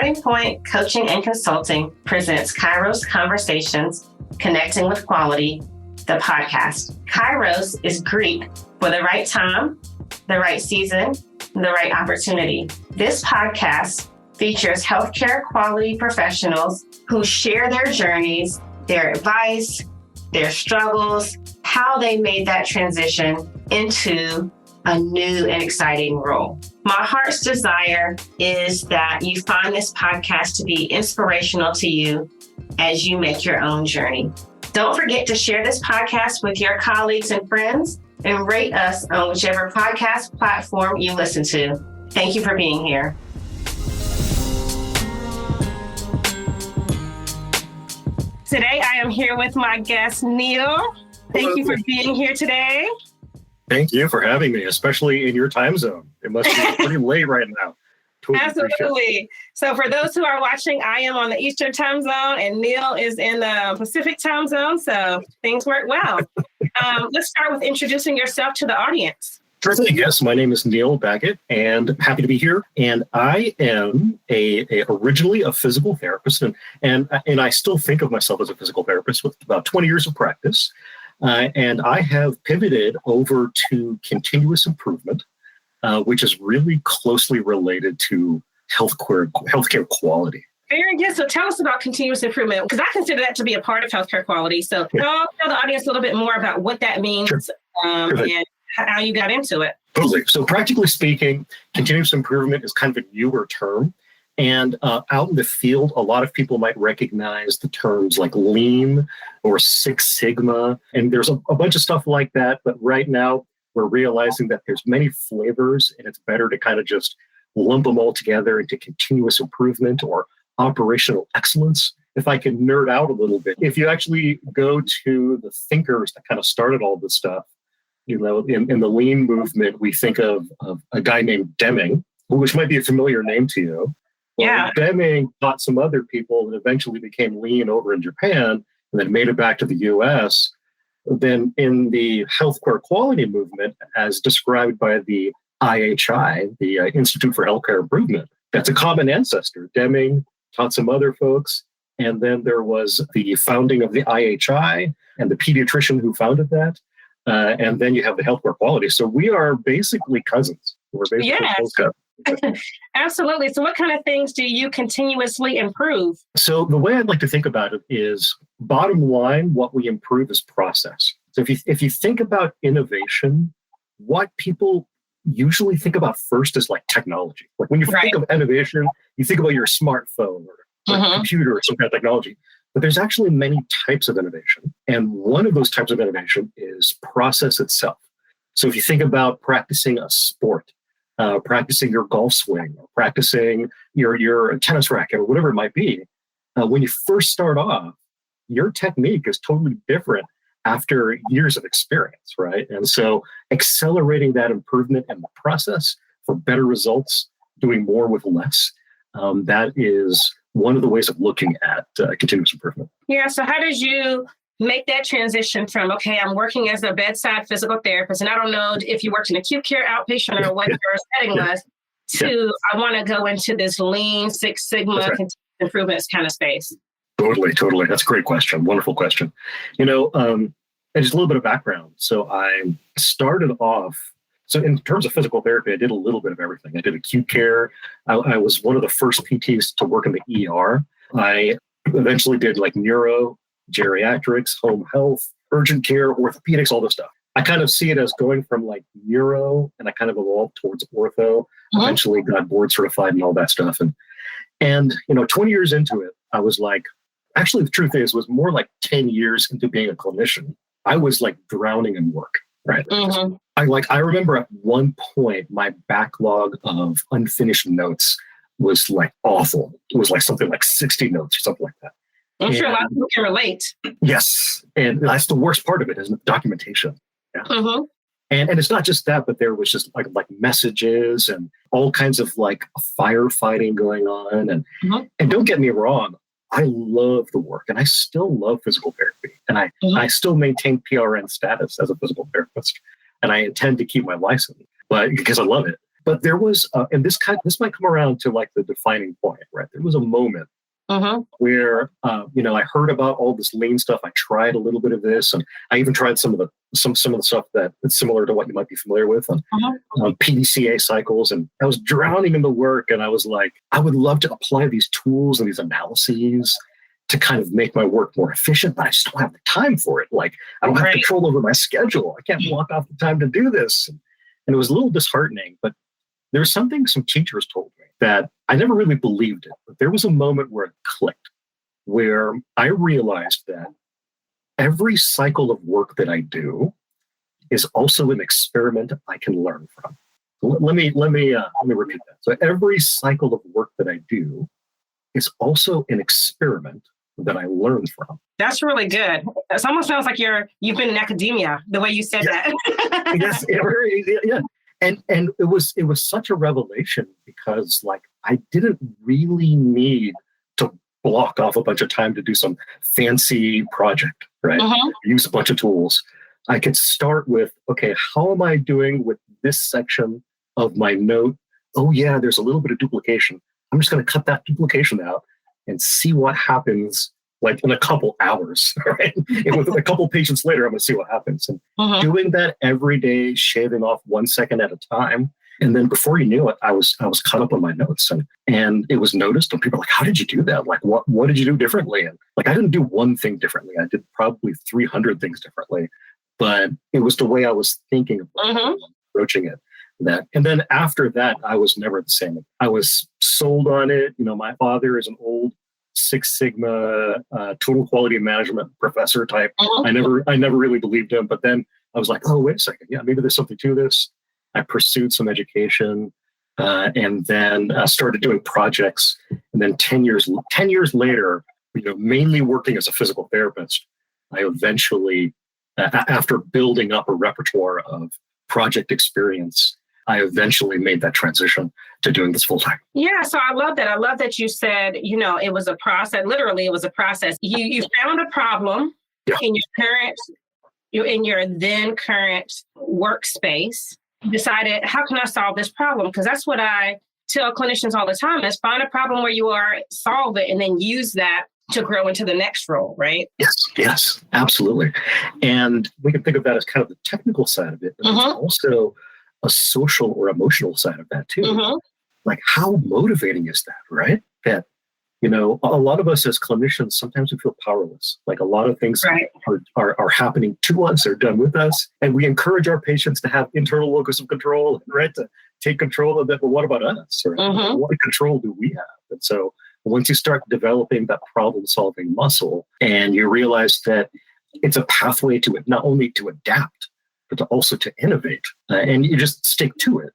Starting Point Coaching and Consulting presents Kairos Conversations, Connecting with Quality, the podcast. Kairos is Greek for the right time, the right season, the right opportunity. This podcast features healthcare quality professionals who share their journeys, their advice, their struggles, how they made that transition into a new and exciting role. My heart's desire is that you find this podcast to be inspirational to you as you make your own journey. Don't forget to share this podcast with your colleagues and friends and rate us on whichever podcast platform you listen to. Thank you for being here. Today, I am here with my guest, Neil. Thank you for being here today. Thank you for having me, especially in your time zone. It must be pretty late right now. Totally. Absolutely. So for those who are watching, I am on the Eastern time zone and Neil is in the Pacific time zone. So things work well. Let's start with introducing yourself to the audience. Sure thing. Yes, my name is Neil Bhagat and I'm happy to be here. And I am originally a physical therapist and I still think of myself as a physical therapist with about 20 years of practice. And I have pivoted over to continuous improvement, which is really closely related to healthcare quality. Very good. So tell us about continuous improvement, because I consider that to be a part of healthcare quality. So tell the audience a little bit more about what that means and how you got into it. Totally. So practically speaking, continuous improvement is kind of a newer term. And out in the field, a lot of people might recognize the terms like lean or Six Sigma. And there's a bunch of stuff like that. But right now, we're realizing that there's many flavors and it's better to kind of just lump them all together into continuous improvement or operational excellence. If I can nerd out a little bit, if you actually go to the thinkers that kind of started all this stuff, you know, in the lean movement, we think of a guy named Deming, which might be a familiar name to you. Well, Deming taught some other people and eventually became lean over in Japan and then made it back to the US. Then in the healthcare quality movement, as described by the IHI, the Institute for Healthcare Improvement, that's a common ancestor. Deming taught some other folks. And then there was the founding of the IHI and the pediatrician who founded that. And then you have the healthcare quality. So we are basically cousins. We're basically close cousins. Absolutely. So what kind of things do you continuously improve? So the way I'd like to think about it is, bottom line, what we improve is process. So if you think about innovation, what people usually think about first is like technology. Like when you think of innovation, you think about your smartphone or computer or some kind of technology. But there's actually many types of innovation. And one of those types of innovation is process itself. So if you think about practicing a sport, practicing your golf swing, or practicing your tennis racket, or whatever it might be, when you first start off, your technique is totally different after years of experience, right? And so accelerating that improvement in the process for better results, doing more with less, that is one of the ways of looking at continuous improvement. Yeah, so how did you make that transition from, okay, I'm working as a bedside physical therapist, and I don't know if you worked in acute care, outpatient, or what your setting was, to I want to go into this lean, Six Sigma, continuous improvements kind of space? Totally. That's a great question. Wonderful question. You know, and just a little bit of background. So I started off, so in terms of physical therapy, I did a little bit of everything. I did acute care. I was one of the first PTs to work in the ER. I eventually did like neuro, geriatrics, home health, urgent care, orthopedics, all this stuff. I kind of see it as going from like neuro, and I kind of evolved towards ortho, eventually got board certified and all that stuff. And you know, 20 years into it, I was like, actually the truth is, was more like 10 years into being a clinician, I was like drowning in work, right? I remember at one point, my backlog of unfinished notes was like awful. It was like something like 60 notes or something like that. I'm sure a lot of people can relate. Yes. And that's the worst part of it, is documentation. Yeah. And it's not just that, but there was just like messages and all kinds of like firefighting going on. And don't get me wrong, I love the work and I still love physical therapy. And I still maintain PRN status as a physical therapist. And I intend to keep my license, but because I love it. But there was, and this might come around to like the defining point, right? There was a moment where, I heard about all this lean stuff. I tried a little bit of this, and I even tried some of the stuff that is similar to what you might be familiar with on PDCA cycles. And I was drowning in the work, and I was like, I would love to apply these tools and these analyses to kind of make my work more efficient, but I just don't have the time for it. Like, I don't have control over my schedule. I can't block off the time to do this. And it was a little disheartening, but there was something some teachers told me that I never really believed it, but there was a moment where it clicked, where I realized that every cycle of work that I do is also an experiment I can learn from. Let me repeat that. So every cycle of work that I do is also an experiment that I learn from. That's really good. It almost sounds like you've been in academia, the way you said that. Yes, yeah. And it was such a revelation, because like I didn't really need to block off a bunch of time to do some fancy project, right? Use a bunch of tools. I could start with, okay, how am I doing with this section of my note? Oh yeah, there's a little bit of duplication. I'm just going to cut that duplication out and see what happens, like in a couple hours, right? And with a couple patients later, I'm going to see what happens. And doing that every day, shaving off 1 second at a time. And then before you knew it, I was caught up on my notes, and it was noticed, and people were like, how did you do that? Like, what did you do differently? And like, I didn't do one thing differently. I did probably 300 things differently, but it was the way I was thinking of approaching it. And then after that, I was never the same. I was sold on it. My father is an old Six Sigma total quality management professor type. I never really believed him, but then I was like, oh, wait a second. Yeah, maybe there's something to this. I pursued some education, and then started doing projects. And then 10 years later, mainly working as a physical therapist, I eventually, after building up a repertoire of project experience, I eventually made that transition to doing this full time. Yeah, so I love that. I love that you said, it was a process. Literally, it was a process. You found a problem in your then current workspace. You decided, how can I solve this problem? Because that's what I tell clinicians all the time: is find a problem where you are, solve it, and then use that to grow into the next role, right? Yes, absolutely. And we can think of that as kind of the technical side of it, but it's also a social or emotional side of that too. Like, how motivating is that, right? That, a lot of us as clinicians, sometimes we feel powerless. Like, a lot of things are happening to us or done with us. And we encourage our patients to have internal locus of control, right? To take control of that. But what about us? Or what control do we have? And so once you start developing that problem-solving muscle, and you realize that it's a pathway to it, not only to adapt, but to also to innovate, and you just stick to it,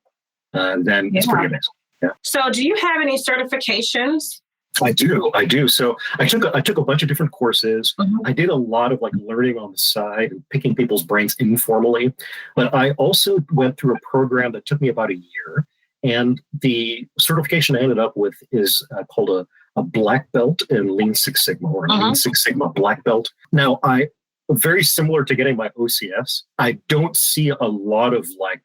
then it's pretty amazing. Yeah. So do you have any certifications? I do. So I took a bunch of different courses. I did a lot of like learning on the side and picking people's brains informally. But I also went through a program that took me about a year. And the certification I ended up with is called a black belt in Lean Six Sigma, or a Lean Six Sigma black belt. Now, very similar to getting my OCS, I don't see a lot of like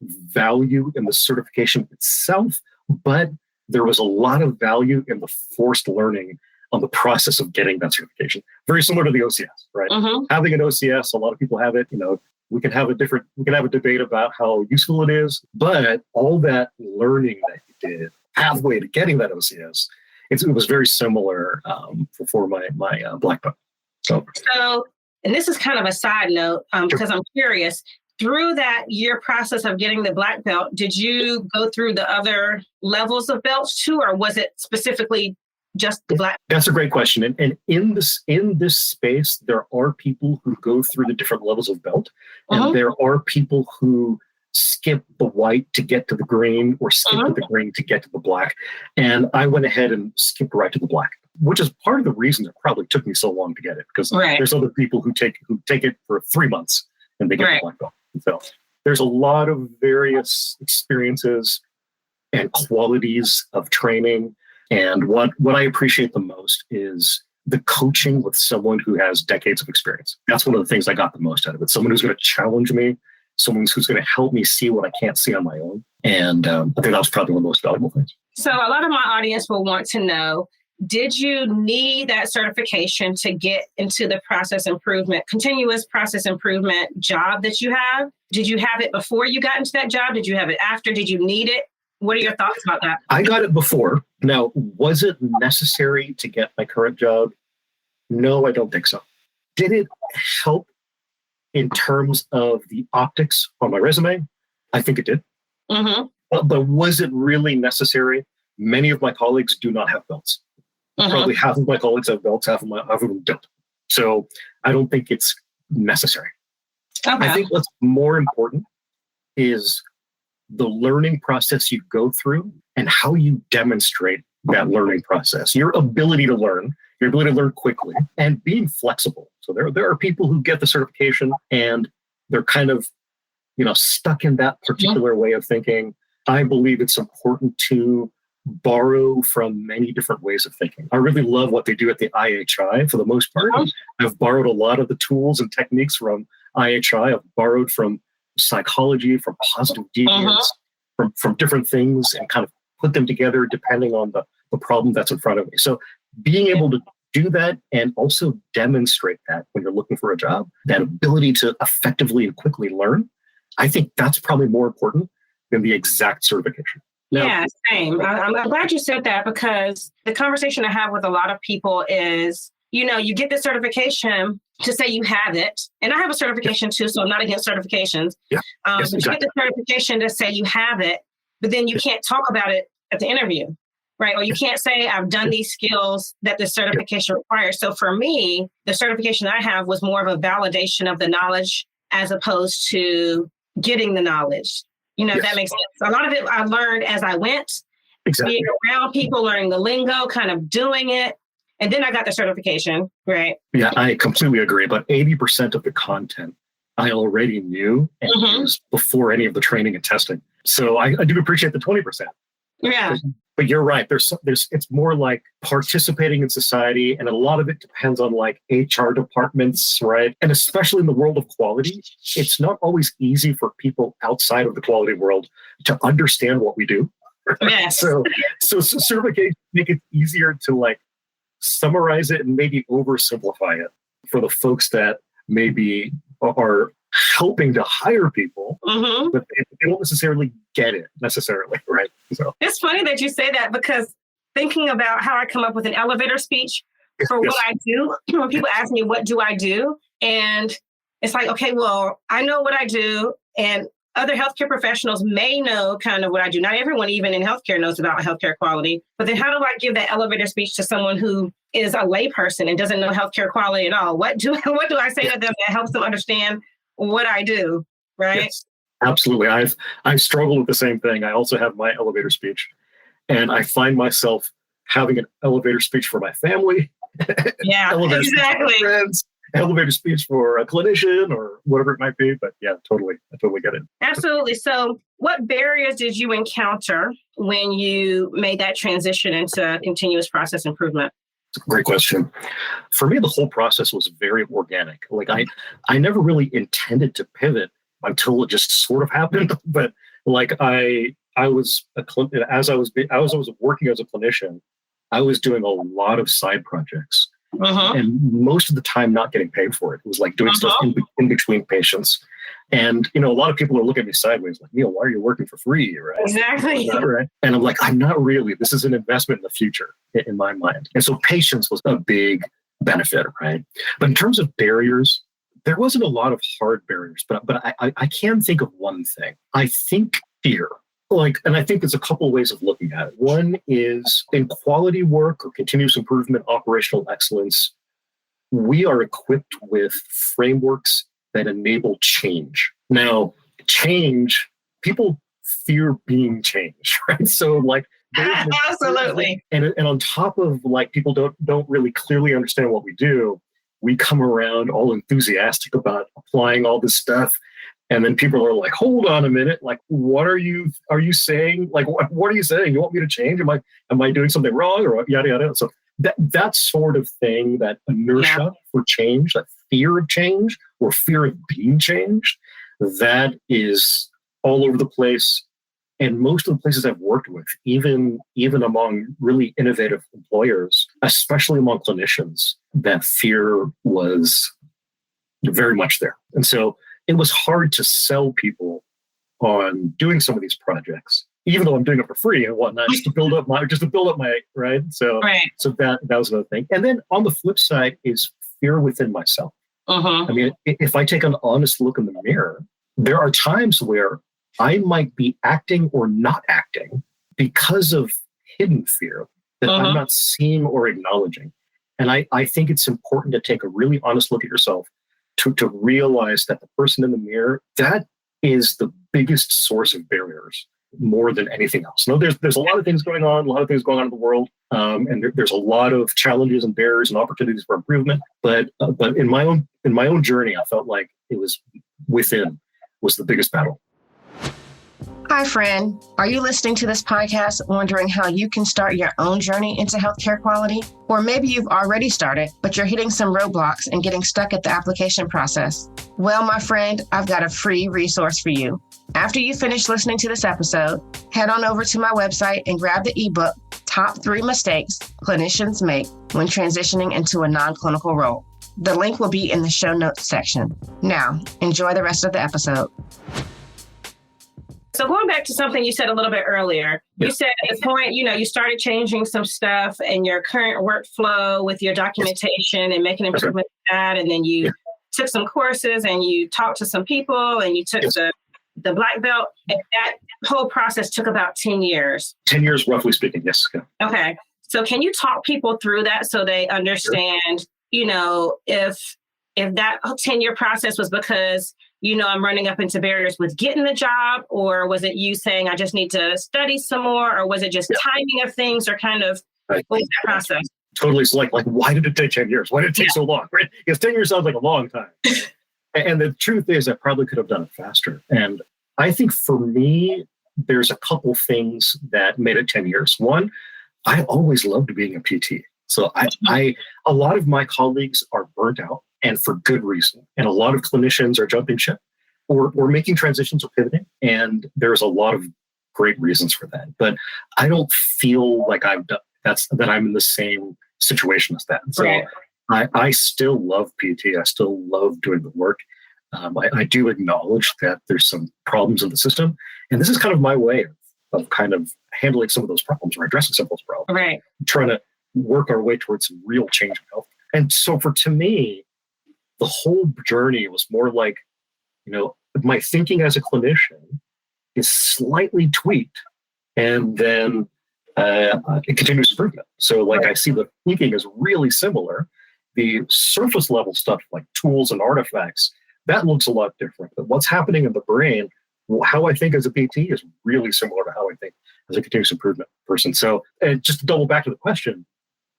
value in the certification itself, but there was a lot of value in the forced learning on the process of getting that certification. Very similar to the OCS, right? Having an OCS, a lot of people have it. We can have a debate about how useful it is, but all that learning that you did halfway to getting that OCS, it was very similar for my black belt. So, and this is kind of a side note, because I'm curious, through that year process of getting the black belt, did you go through the other levels of belts too, or was it specifically just the black? That's a great question. And in this space, there are people who go through the different levels of belt, and there are people who skip the white to get to the green, or skip to the green to get to the black. And I went ahead and skipped right to the black, which is part of the reason it probably took me so long to get it, because there's other people who take it for 3 months and they get the black belt. So there's a lot of various experiences and qualities of training. And what I appreciate the most is the coaching with someone who has decades of experience. That's one of the things I got the most out of it. Someone who's going to challenge me, someone who's going to help me see what I can't see on my own. And I think that was probably one of the most valuable things. So a lot of my audience will want to know, did you need that certification to get into the continuous process improvement job that you have? Did you have it before you got into that job? Did you have it after? Did you need it? What are your thoughts about that? I got it before. Now, was it necessary to get my current job? No, I don't think so. Did it help in terms of the optics on my resume? I think it did. Mm-hmm. But was it really necessary? Many of my colleagues do not have belts. Mm-hmm. Probably half of my colleagues have belts, half of them don't. So I don't think it's necessary. Okay. I think what's more important is the learning process you go through and how you demonstrate that learning process, your ability to learn quickly, and being flexible. So there are people who get the certification and they're kind of, stuck in that particular way of thinking. I believe it's important to borrow from many different ways of thinking. I really love what they do at the IHI for the most part. I've borrowed a lot of the tools and techniques from IHI. I've borrowed from psychology, from positive deviance, from different things, and kind of put them together depending on the problem that's in front of me. So being able to do that and also demonstrate that when you're looking for a job, that ability to effectively and quickly learn, I think that's probably more important than the exact certification. Yeah, same. I'm glad you said that, because the conversation I have with a lot of people is, you get the certification to say you have it. And I have a certification too, so I'm not against certifications. Yeah. Yes, but you get the certification to say you have it, but then you can't talk about it at the interview, right? Or you can't say, I've done these skills that the certification requires. So for me, the certification I have was more of a validation of the knowledge as opposed to getting the knowledge. If that makes sense. A lot of it I learned as I went, being around people, learning the lingo, kind of doing it. And then I got the certification, right? Yeah, I completely agree. But 80% of the content I already knew and used before any of the training and testing. So I do appreciate the 20%. Yeah. But you're right. There's it's more like participating in society, and a lot of it depends on like HR departments, right? And especially in the world of quality, it's not always easy for people outside of the quality world to understand what we do. Yes. So certifications make it easier to like summarize it and maybe oversimplify it for the folks that maybe are helping to hire people, but they don't necessarily get it necessarily, right? So it's funny that you say that, because thinking about how I come up with an elevator speech for what I do, when people ask me, what do I do? And it's like, okay, well, I know what I do, and other healthcare professionals may know kind of what I do. Not everyone, even in healthcare, knows about healthcare quality. But then how do I give that elevator speech to someone who is a layperson and doesn't know healthcare quality at all? What do I say to them that helps them understand what I do, right? Yes, absolutely. I've struggled with the same thing. I also have my elevator speech, and I find myself having an elevator speech for my family. Yeah, exactly. For friends, elevator speech for a clinician or whatever it might be. But yeah, totally. I totally get it. Absolutely. So what barriers did you encounter when you made that transition into continuous process improvement? Great question. For me, the whole process was very organic. Like I never really intended to pivot until it just sort of happened. But like as I was working as a clinician, I was doing a lot of side projects, and most of the time not getting paid for it. It was like doing stuff in between patients. And, a lot of people are looking at me sideways like, Neil, why are you working for free? Right? Exactly. Right? And I'm like, I'm not really. This is an investment in the future in my mind. And so patience was a big benefit, right? But in terms of barriers, there wasn't a lot of hard barriers, but I can think of one thing. I think fear. And I think there's a couple of ways of looking at it. One is in quality work or continuous improvement, operational excellence, we are equipped with frameworks that enable change. Now, change, people fear being changed, right? So like, absolutely. And on top of like, people don't really clearly understand what we do. We come around all enthusiastic about applying all this stuff. And then people are like, hold on a minute. Like, what are you saying? Like, what are you saying? You want me to change? Am I doing something wrong or yada, yada? So that sort of thing, that inertia for change, that fear of change or fear of being changed, that is all over the place. And most of the places I've worked with, even among really innovative employers, especially among clinicians, that fear was very much there. And so it was hard to sell people on doing some of these projects, even though I'm doing it for free and whatnot, just to build up my right. So that was another thing. And then on the flip side is fear within myself. I mean, if I take an honest look in the mirror, there are times where I might be acting or not acting because of hidden fear that I'm not seeing or acknowledging. And I think it's important to take a really honest look at yourself to realize that the person in the mirror, that is the biggest source of barriers more than anything else. No, there's a lot of things going on in the world, and there's a lot of challenges and barriers and opportunities for improvement. But in my own journey, I felt like it was within was the biggest battle. Hi, friend. Are you listening to this podcast wondering how you can start your own journey into healthcare quality? Or maybe you've already started, but you're hitting some roadblocks and getting stuck at the application process. Well, my friend, I've got a free resource for you. After you finish listening to this episode, head on over to my website and grab the ebook, Top 3 Mistakes Clinicians Make When Transitioning into a Non-Clinical Role. The link will be in the show notes section. Now, enjoy the rest of the episode. So going back to something you said a little bit earlier, you said at the point, you started changing some stuff in your current workflow with your documentation and making improvements to that. And then you took some courses and you talked to some people and you took the black belt. And that whole process took about 10 years. 10 years, roughly speaking. Yes. Yeah. Okay. So can you talk people through that so they understand, if that 10-year process was because I'm running up into barriers with getting the job, or was it you saying I just need to study some more, or was it just timing of things, or kind of what was that process? Totally. So like why did it take 10 years? Why did it take so long? Right? Because 10 years sounds like a long time. And the truth is I probably could have done it faster. And I think for me, there's a couple things that made it 10 years. One, I always loved being a PT. So a lot of my colleagues are burnt out, and for good reason. And a lot of clinicians are jumping ship or making transitions or pivoting. And there's a lot of great reasons for that. But I don't feel like that I'm in the same situation as that. So I still love PT. I still love doing the work. I do acknowledge that there's some problems in the system. And this is kind of my way of kind of handling some of those problems or addressing some of those problems. Right. Trying to work our way towards some real change in health. And so to me, the whole journey was more like, my thinking as a clinician is slightly tweaked, and then it continues improvement. So I see the thinking is really similar. The surface level stuff like tools and artifacts, that looks a lot different. But what's happening in the brain, how I think as a PT is really similar to how I think as a continuous improvement person. So just to double back to the question,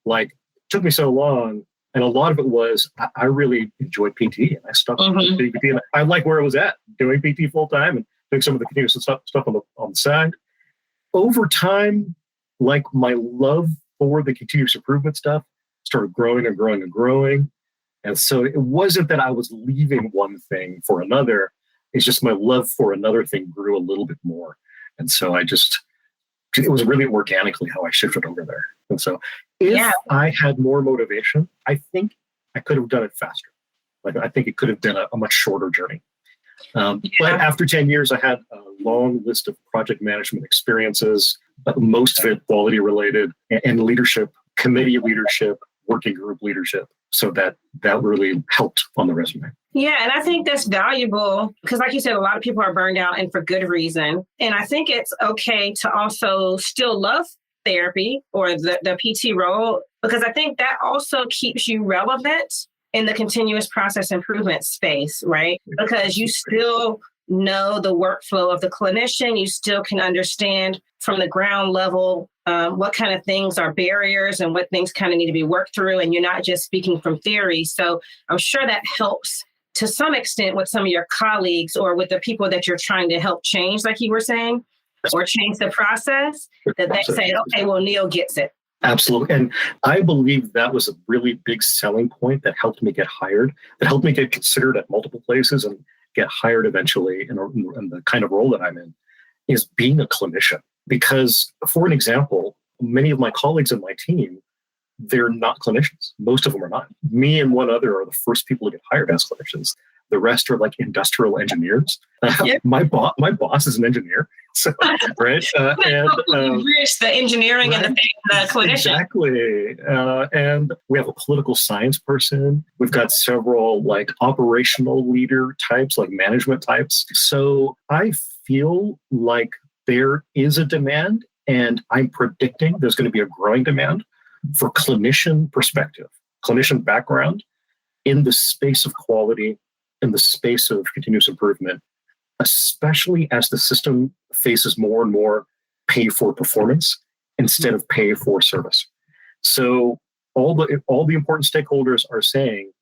it took me so long. And a lot of it was, I really enjoyed PT, and I stuck with PT. And I like where I was at, doing PT full time and doing some of the continuous stuff on the side. Over time, my love for the continuous improvement stuff started growing and growing and growing. And so it wasn't that I was leaving one thing for another. It's just my love for another thing grew a little bit more. And so it was really organically how I shifted over there. And so if I had more motivation, I think I could have done it faster. I think it could have been a much shorter journey. But after 10 years, I had a long list of project management experiences, but most of it quality related, and leadership, committee leadership, working group leadership. So that really helped on the resume. Yeah, and I think that's valuable because, like you said, a lot of people are burned out, and for good reason. And I think it's okay to also still love therapy or the PT role, because I think that also keeps you relevant in the continuous process improvement space, right? Because you still know the workflow of the clinician. You still can understand from the ground level what kind of things are barriers and what things kind of need to be worked through. And you're not just speaking from theory. So I'm sure that helps to some extent with some of your colleagues or with the people that you're trying to help change, like you were saying, or change the process, that they say, okay, well, Neil gets it. Absolutely. And I believe that was a really big selling point that helped me get hired, that helped me get considered at multiple places and get hired eventually in the kind of role that I'm in. is being a clinician. Because, for an example, many of my colleagues in my team, they're not clinicians. Most of them are not. Me and one other are the first people to get hired as clinicians. The rest are like industrial engineers. Yeah. My boss is an engineer, so right. Bridge the engineering right, and the clinician. Exactly. And we have a political science person. We've got several like operational leader types, like management types. So I feel like there is a demand, and I'm predicting there's going to be a growing demand for clinician perspective, clinician background in the space of quality, in the space of continuous improvement, especially as the system faces more and more pay for performance instead of pay for service. So all the important stakeholders are saying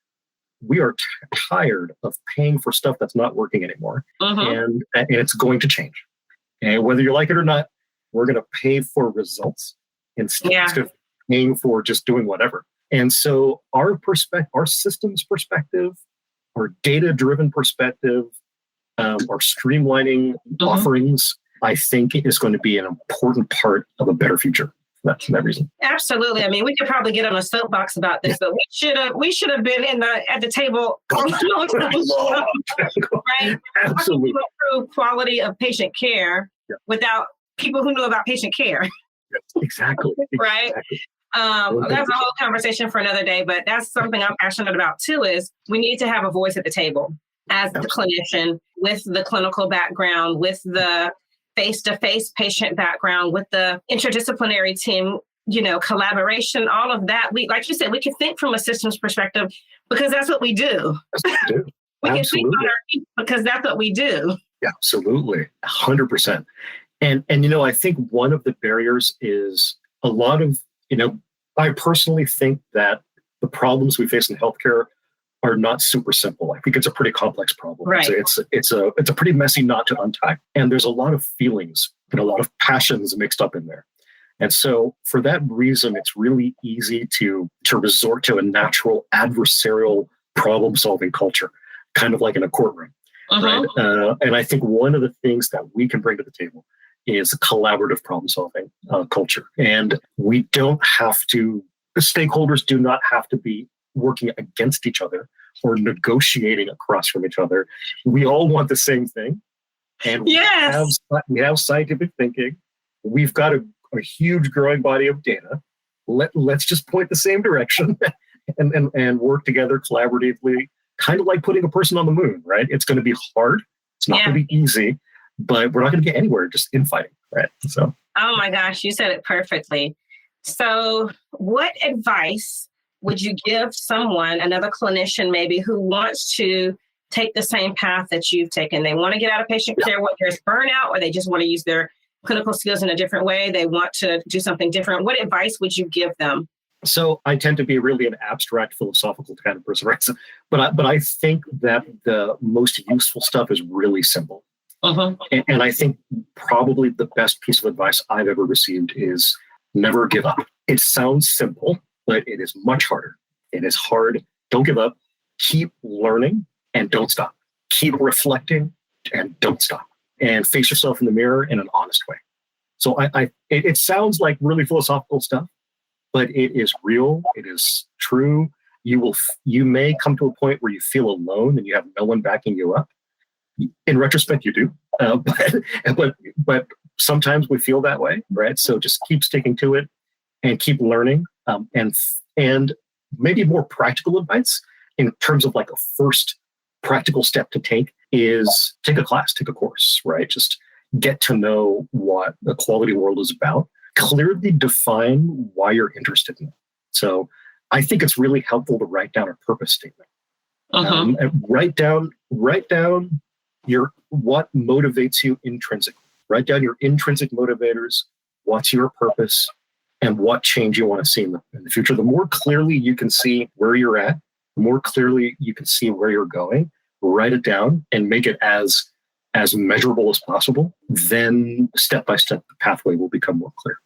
we are tired of paying for stuff that's not working anymore, and it's going to change. And whether you like it or not, we're going to pay for results instead of paying for just doing whatever. And so our systems perspective, our data-driven perspective, our streamlining offerings, I think is going to be an important part of a better future. For that reason. Absolutely. I mean, we could probably get on a soapbox about this, but we should have been at the table. Right? Absolutely. Improve quality of patient care without people who know about patient care. Yes, exactly. Right. Exactly. That's a whole conversation for another day, but that's something I'm passionate about too, is we need to have a voice at the table as the clinician with the clinical background, with the face-to-face patient background, with the interdisciplinary team, collaboration, all of that. We, like you said, we can think from a systems perspective because that's what we do. That's what we do. We can think on our feet because that's what we do. Yeah, absolutely. 100%. And I think one of the barriers is a lot of, I personally think that the problems we face in healthcare are not super simple. I think it's a pretty complex problem. Right. It's a pretty messy knot to untie. And there's a lot of feelings and a lot of passions mixed up in there. And so for that reason, it's really easy to resort to a natural adversarial problem-solving culture, kind of like in a courtroom. Right? And I think one of the things that we can bring to the table is a collaborative problem-solving culture. And stakeholders do not have to be working against each other or negotiating across from each other. We all want the same thing. And we have scientific thinking. We've got a huge growing body of data. Let's just point the same direction and work together collaboratively, kind of like putting a person on the moon, right? It's going to be hard. It's not going to be easy, but we're not going to get anywhere just infighting, right? So. Oh my gosh, you said it perfectly. So what advice would you give someone, another clinician maybe, who wants to take the same path that you've taken? They want to get out of patient care, whether it's burnout or they just want to use their clinical skills in a different way. They want to do something different. What advice would you give them? So I tend to be really an abstract philosophical kind of person, right? But I think that the most useful stuff is really simple. And I think probably the best piece of advice I've ever received is never give up. It sounds simple, but it is much harder. It is hard. Don't give up. Keep learning and don't stop. Keep reflecting and don't stop. And face yourself in the mirror in an honest way. So it sounds like really philosophical stuff, but it is real. It is true. You may come to a point where you feel alone and you have no one backing you up. In retrospect, you do, but sometimes we feel that way, right? So just keep sticking to it and keep learning. And maybe more practical advice in terms of like a first practical step to take is take a class, take a course, right? Just get to know what the quality world is about. Clearly define why you're interested in it. So I think it's really helpful to write down a purpose statement. And write down what motivates you intrinsically. Write down your intrinsic motivators, what's your purpose, and what change you want to see in the future. The more clearly you can see where you're at, the more clearly you can see where you're going, write it down and make it as measurable as possible. Then step by step, the pathway will become more clear.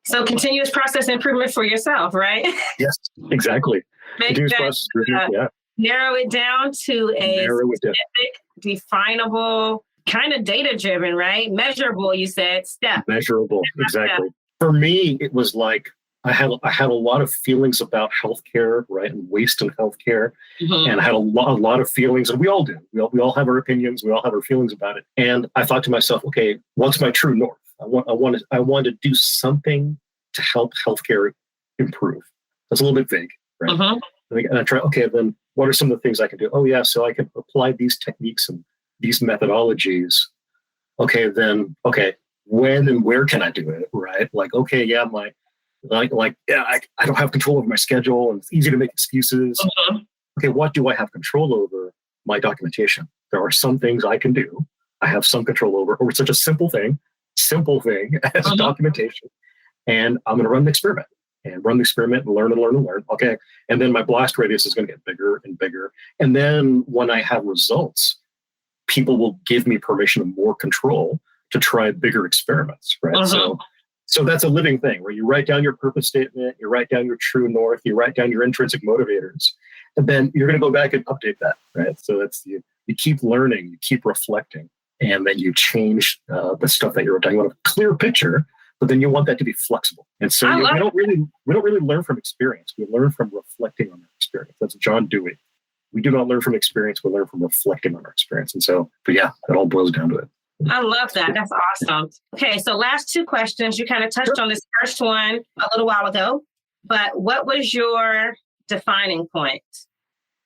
So continuous process improvement for yourself, right? Yes, exactly. Continuous process improvement, narrow it down to a specific, definable kind of data driven, right? Measurable, you said, step. Measurable, exactly. For me, it was like I had a lot of feelings about healthcare, right, and waste in healthcare, and I had a lot of feelings, and we all do. We all have our opinions, we all have our feelings about it. And I thought to myself, okay, what's my true north? I want to do something to help healthcare improve. That's a little bit vague, right? And I try, okay, then what are some of the things I can do? Oh yeah, so I can apply these techniques and these methodologies. Okay, when and where can I do it, right? Like, okay, yeah, I don't have control over my schedule and it's easy to make excuses. Okay, what do I have control over? My documentation. There are some things I can do. I have some control over such a simple thing as documentation. And I'm going to run the experiment and learn and learn and learn. Okay. And then my blast radius is going to get bigger and bigger. And then when I have results, people will give me permission and more control to try bigger experiments, right? So that's a living thing where you write down your purpose statement, you write down your true north, you write down your intrinsic motivators, and then you're going to go back and update that, right? So that's you keep learning, you keep reflecting, and then you change the stuff that you're doing. You want a clear picture, but then you want that to be flexible. And so we don't really learn from experience. We learn from reflecting on that experience. That's John Dewey. We do not learn from experience. We learn from reflecting on our experience. And so, but yeah, it all boils down to it. I love that. That's awesome. Okay, so last two questions. You kind of touched on this first one a little while ago, but what was your defining point?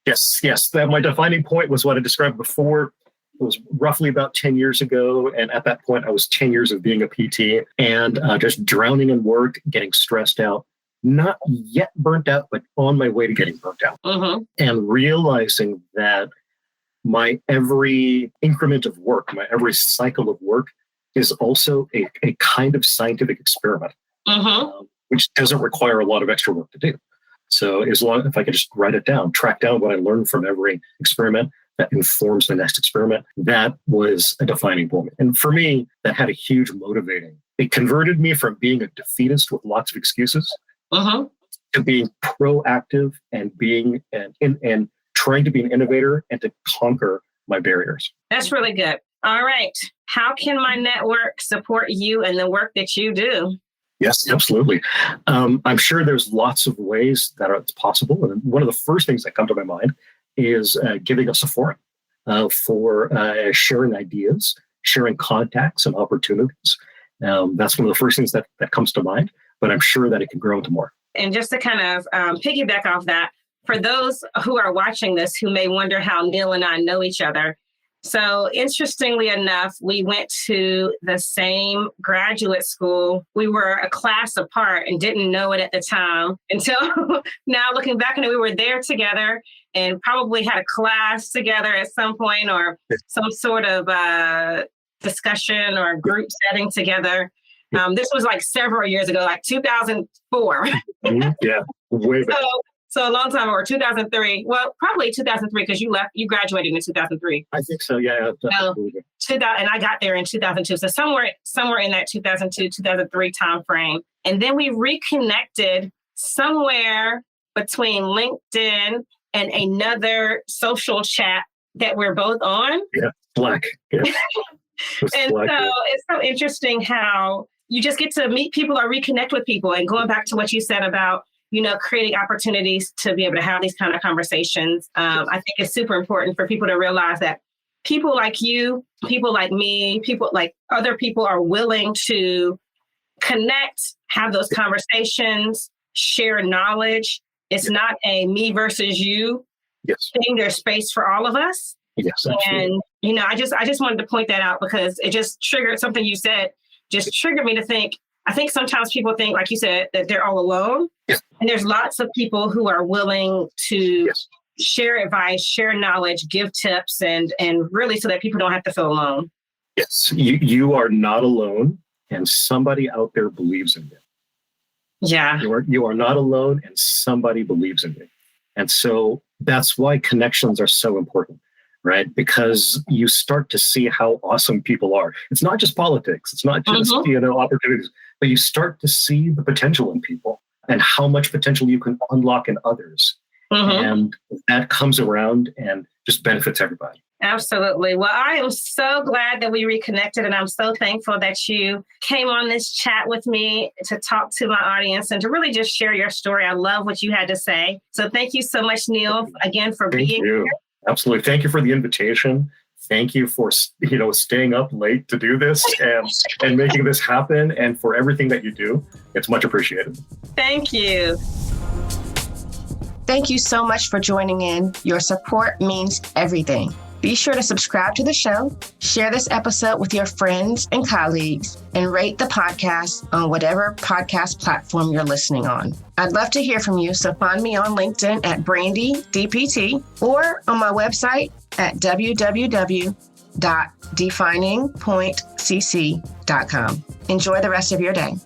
Yes. My defining point was what I described before. It was roughly about 10 years ago. And at that point, I was 10 years of being a PT and just drowning in work, getting stressed out, not yet burnt out, but on my way to getting burnt out. And realizing that my every increment of work, my every cycle of work is also a kind of scientific experiment, which doesn't require a lot of extra work to do. So if I could just write it down, track down what I learned from every experiment that informs the next experiment, that was a defining moment. And for me, that had a huge motivating. It converted me from being a defeatist with lots of excuses to being proactive and being and trying to be an innovator and to conquer my barriers. That's really good. All right. How can my network support you and the work that you do? Yes, absolutely. I'm sure there's lots of ways that it's possible. And one of the first things that come to my mind is giving us a forum for sharing ideas, sharing contacts and opportunities. That's one of the first things that comes to mind, but I'm sure that it can grow into more. And just to kind of piggyback off that, for those who are watching this who may wonder how Neil and I know each other. So interestingly enough, we went to the same graduate school. We were a class apart and didn't know it at the time until now looking back on it, we were there together and probably had a class together at some point or some sort of discussion or group setting together. This was like several years ago, like 2004. Yeah, way back. So a long time, or 2003. Well, probably 2003 because you graduated in 2003. I think so. Yeah. And I got there in 2002. So somewhere in that 2002, 2003 time frame. And then we reconnected somewhere between LinkedIn and another social chat that we're both on. Yeah, Slack. Yeah. And Slack, so it's so interesting how you just get to meet people or reconnect with people. And going back to what you said about creating opportunities to be able to have these kind of conversations. I think it's super important for people to realize that people like you, people like me, people like other people are willing to connect, have those conversations, share knowledge. It's not a me versus you thing. There's space for all of us. Yes, absolutely. And, I just wanted to point that out because it just triggered something you said, just triggered me to think. I think sometimes people think, like you said, that they're all alone. Yes. And there's lots of people who are willing to share advice, share knowledge, give tips, and really so that people don't have to feel alone. Yes, you are not alone, and somebody out there believes in you. Yeah. You are not alone, and somebody believes in you. And so that's why connections are so important, right? Because you start to see how awesome people are. It's not just politics. It's not just, opportunities. But you start to see the potential in people and how much potential you can unlock in others. And that comes around and just benefits everybody. Absolutely. Well, I am so glad that we reconnected, and I'm so thankful that you came on this chat with me to talk to my audience and to really just share your story. I love what you had to say. So thank you so much, Neil, again, for being here. Absolutely. Thank you for the invitation. Thank you for, staying up late to do this and making this happen, and for everything that you do. It's much appreciated. Thank you. Thank you so much for joining in. Your support means everything. Be sure to subscribe to the show, share this episode with your friends and colleagues, and rate the podcast on whatever podcast platform you're listening on. I'd love to hear from you, so find me on LinkedIn at BrandyDPT or on my website at www.definingpointcc.com. Enjoy the rest of your day.